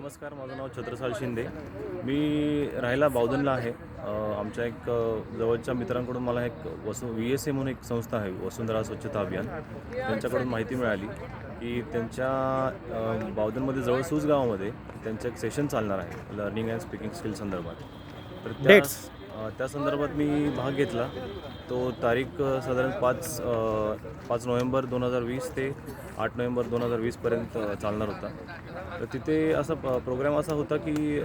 नमस्कार, माझं नाव छत्रसाल शिंदे. मी राहायला बावधनला आहे. आमच्या एक जवळच्या मित्रांकडून मला एक VSA म्हणून एक संस्था आहे, वसुंधरा स्वच्छता अभियान. त्यांच्याकडून माहिती मिळाली की त्यांच्या बावधनमध्ये जवळ सूज गावामध्ये त्यांचं एक सेशन चालणार आहे लर्निंग अँड स्पीकिंग स्किल संदर्भात. तर त्या संदर्भात मी भाग घेतला. तो तारीख साधारण 5 नोव्हेंबर 2020 ते 8 नोव्हेंबर 2020 पर्यंत चालणार होता. तर तिथे असा प्रोग्राम असा होता की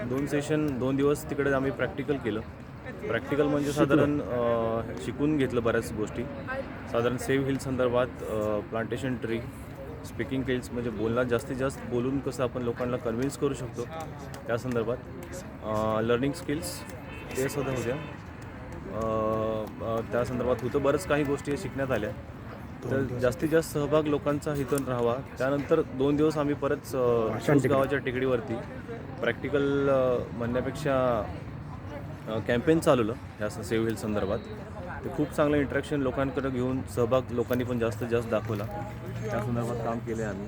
2 सेशन 2 दिवस तिकडे आम्ही प्रॅक्टिकल केलं. प्रॅक्टिकल म्हणजे साधारण शिकून घेतलं बऱ्याच गोष्टी. साधारण सेव्ह हिल संदर्भात, प्लांटेशन ट्री, स्पीकिंग स्किल्स म्हणजे बोलण्यात जास्तीत जास्त बोलून कसं आपण लोकांना कन्व्हिन्स करू शकतो त्या संदर्भात, लर्निंग स्किल्स ते सुद्धा होत्या. त्या संदर्भात होतं बरंच काही गोष्टी शिकण्यात आल्या. तर जास्तीत जास्त सहभाग लोकांचा इथून राहावा. त्यानंतर 2 दिवस आम्ही परत सूज गावाच्या टेकडीवरती प्रॅक्टिकल म्हणण्यापेक्षा कॅम्पेन चालवलं ह्या सेव्ह हिल संदर्भात. ते खूप चांगलं इंटरॅक्शन लोकांकडे घेऊन सहभाग लोकांनी पण जास्तीत जास्त दाखवला. त्या संदर्भात काम केले आम्ही.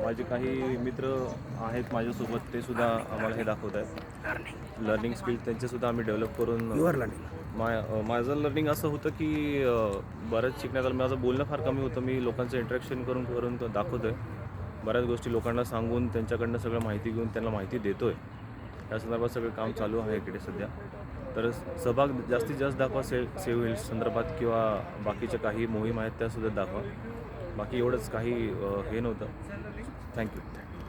माझे काही मित्र आहेत माझ्यासोबत, ते सुद्धा आम्हाला हे दाखवत आहेत लर्निंग स्किल. त्यांचेसुद्धा आम्ही डेव्हलप करून माझं लर्निंग असं होतं की बरंच शिकण्यात आलं. माझं बोलणं फार कमी होतं. मी लोकांचं इंटरॅक्शन करून दाखवतो आहे. बऱ्याच गोष्टी लोकांना सांगून त्यांच्याकडनं सगळं माहिती घेऊन त्यांना माहिती देतो आहे. त्या संदर्भात सगळं काम चालू आहे इकडे सध्या. तर सहभाग जास्तीत जास्त दाखवा सेव्ह हिल संदर्भात किंवा बाकीच्या काही मोहीम आहेत त्यासुद्धा दाखवा. बाकी एवढंच काही हे नव्हतं. थँक्यू.